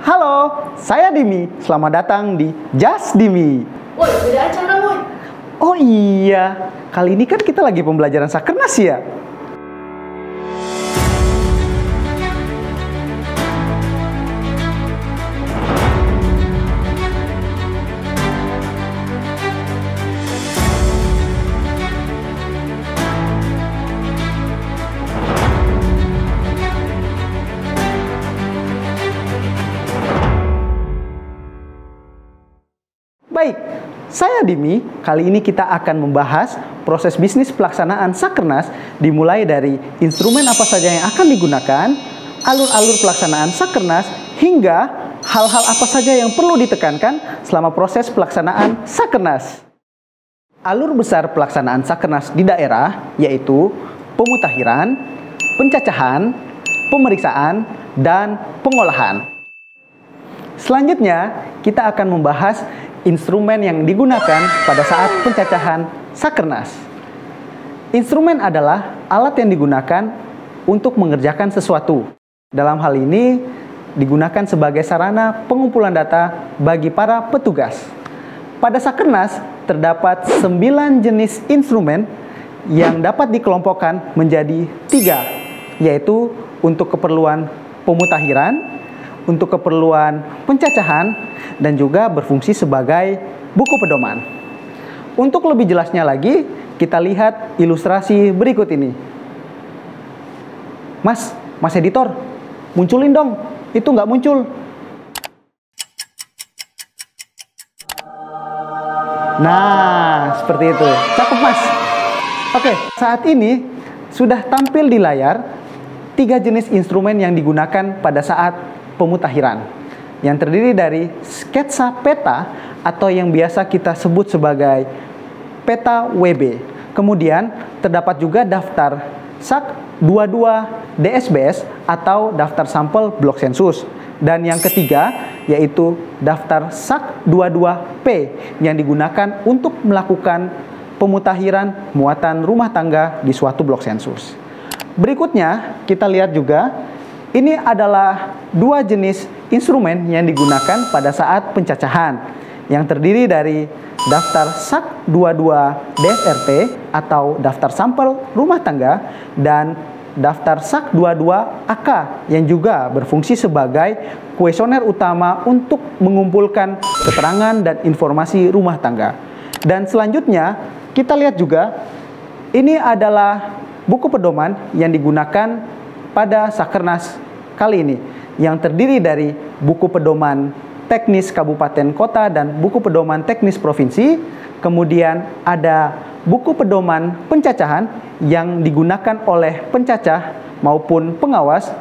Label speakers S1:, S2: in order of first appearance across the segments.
S1: Halo, saya Dimi. Selamat datang di Just Dimi.
S2: Woi, beda acara, woi.
S1: Oh iya, kali ini kan kita lagi pembelajaran Sakernas ya? Baik, saya Dimi. Kali ini kita akan membahas proses bisnis pelaksanaan Sakernas, dimulai dari instrumen apa saja yang akan digunakan, alur-alur pelaksanaan Sakernas, hingga hal-hal apa saja yang perlu ditekankan selama proses pelaksanaan Sakernas. Alur besar pelaksanaan Sakernas di daerah yaitu pemutakhiran, pencacahan, pemeriksaan, dan pengolahan. Selanjutnya, kita akan membahas instrumen yang digunakan pada saat pencacahan Sakernas. Instrumen adalah alat yang digunakan untuk mengerjakan sesuatu. Dalam hal ini, digunakan sebagai sarana pengumpulan data bagi para petugas. Pada Sakernas, terdapat 9 jenis instrumen yang dapat dikelompokkan menjadi 3, yaitu untuk keperluan pemutakhiran, untuk keperluan pencacahan, dan juga berfungsi sebagai buku pedoman. Untuk lebih jelasnya lagi, kita lihat ilustrasi berikut ini. Mas editor, munculin dong. Itu nggak muncul. Nah, seperti itu. Cakep, Mas. Oke, saat ini sudah tampil di layar 3 jenis instrumen yang digunakan pada saat pemutakhiran, yang terdiri dari sketsa peta atau yang biasa kita sebut sebagai peta WB. Kemudian terdapat juga daftar SAK 22 DSBS atau daftar sampel blok sensus. Dan yang ketiga yaitu daftar SAK 22P yang digunakan untuk melakukan pemutakhiran muatan rumah tangga di suatu blok sensus. Berikutnya kita lihat juga, ini adalah 2 jenis instrumen yang digunakan pada saat pencacahan, yang terdiri dari daftar SAK 22 DSRT atau daftar sampel rumah tangga dan daftar SAK 22 AK yang juga berfungsi sebagai kuesioner utama untuk mengumpulkan keterangan dan informasi rumah tangga. Dan selanjutnya kita lihat juga, ini adalah buku pedoman yang digunakan pada Sakernas kali ini, yang terdiri dari buku pedoman teknis kabupaten kota dan buku pedoman teknis provinsi. Kemudian ada buku pedoman pencacahan yang digunakan oleh pencacah maupun pengawas.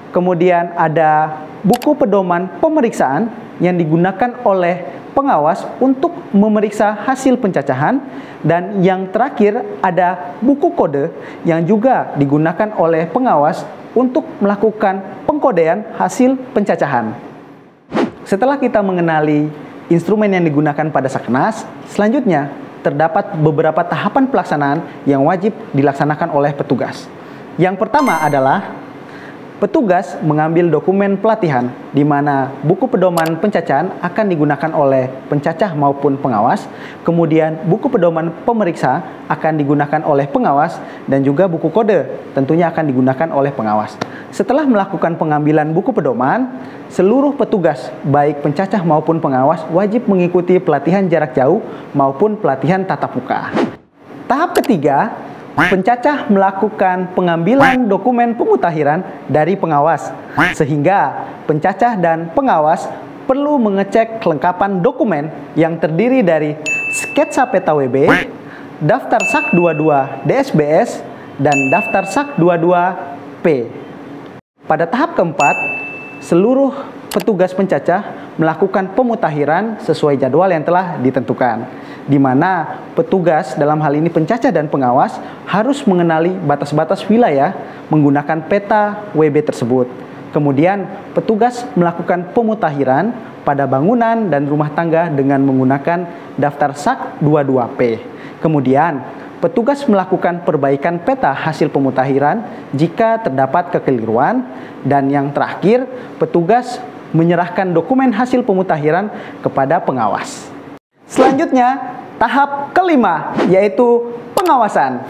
S1: Kemudian ada buku pedoman pemeriksaan yang digunakan oleh pengawas untuk memeriksa hasil pencacahan. Dan yang terakhir ada buku kode yang juga digunakan oleh pengawas untuk melakukan pengkodean hasil pencacahan. Setelah kita mengenali instrumen yang digunakan pada Sakernas, selanjutnya terdapat beberapa tahapan pelaksanaan yang wajib dilaksanakan oleh petugas. Yang pertama adalah petugas mengambil dokumen pelatihan, di mana buku pedoman pencacahan akan digunakan oleh pencacah maupun pengawas. Kemudian buku pedoman pemeriksa akan digunakan oleh pengawas, dan juga buku kode tentunya akan digunakan oleh pengawas. Setelah melakukan pengambilan buku pedoman, seluruh petugas baik pencacah maupun pengawas wajib mengikuti pelatihan jarak jauh maupun pelatihan tatap muka. Tahap ketiga, pencacah melakukan pengambilan dokumen pemutakhiran dari pengawas, sehingga pencacah dan pengawas perlu mengecek kelengkapan dokumen yang terdiri dari sketsa peta WB, daftar SAK 22 DSBS, dan daftar SAK 22P. Pada tahap keempat, seluruh petugas pencacah melakukan pemutakhiran sesuai jadwal yang telah ditentukan, di mana petugas dalam hal ini pencacah dan pengawas harus mengenali batas-batas wilayah menggunakan peta WB tersebut. Kemudian petugas melakukan pemutakhiran pada bangunan dan rumah tangga dengan menggunakan daftar SAK 22P. Kemudian petugas melakukan perbaikan peta hasil pemutakhiran jika terdapat kekeliruan. Dan yang terakhir, petugas menyerahkan dokumen hasil pemutakhiran kepada pengawas. Selanjutnya, tahap kelima, yaitu pengawasan.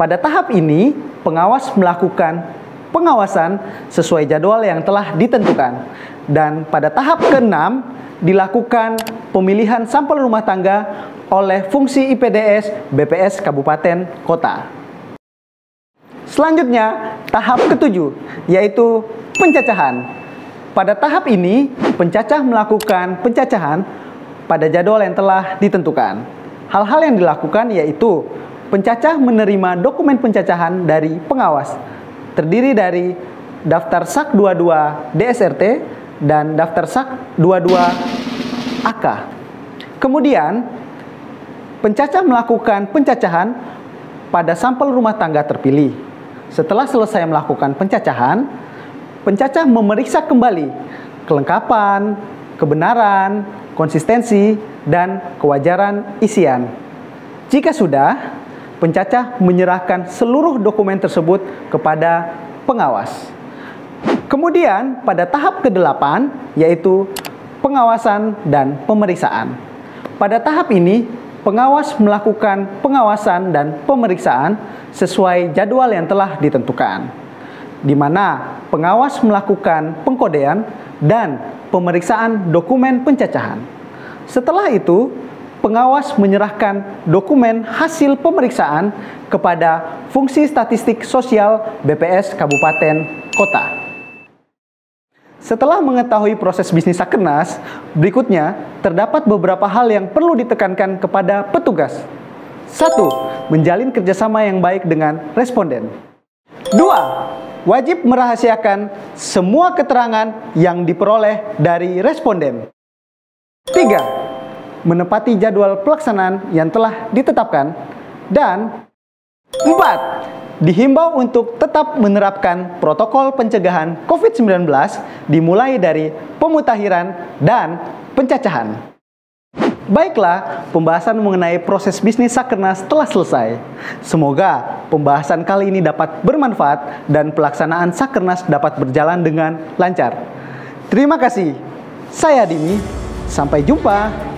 S1: Pada tahap ini, pengawas melakukan pengawasan sesuai jadwal yang telah ditentukan. Dan pada tahap keenam, dilakukan pemilihan sampel rumah tangga oleh fungsi IPDS BPS Kabupaten Kota. Selanjutnya, tahap ketujuh, yaitu pencacahan. Pada tahap ini, pencacah melakukan pencacahan pada jadwal yang telah ditentukan. Hal-hal yang dilakukan yaitu pencacah menerima dokumen pencacahan dari pengawas, terdiri dari daftar SAK 22 DSRT dan daftar SAK 22 AK. Kemudian, pencacah melakukan pencacahan pada sampel rumah tangga terpilih. Setelah selesai melakukan pencacahan, pencacah memeriksa kembali kelengkapan, kebenaran, konsistensi, dan kewajaran isian. Jika sudah, pencacah menyerahkan seluruh dokumen tersebut kepada pengawas. Kemudian pada tahap ke-8, yaitu pengawasan dan pemeriksaan. Pada tahap ini, pengawas melakukan pengawasan dan pemeriksaan sesuai jadwal yang telah ditentukan, di mana pengawas melakukan pengkodean dan pemeriksaan dokumen pencacahan. Setelah itu, pengawas menyerahkan dokumen hasil pemeriksaan kepada fungsi statistik sosial BPS Kabupaten Kota. Setelah mengetahui proses bisnis Sakernas, berikutnya terdapat beberapa hal yang perlu ditekankan kepada petugas. 1. Menjalin kerjasama yang baik dengan responden. 2. Wajib merahasiakan semua keterangan yang diperoleh dari responden. 3. Menepati jadwal pelaksanaan yang telah ditetapkan. Dan 4. Dihimbau untuk tetap menerapkan protokol pencegahan COVID-19 dimulai dari pemutakhiran dan pencacahan. Baiklah, pembahasan mengenai proses bisnis Sakernas telah selesai. Semoga pembahasan kali ini dapat bermanfaat dan pelaksanaan Sakernas dapat berjalan dengan lancar. Terima kasih. Saya Dimi. Sampai jumpa.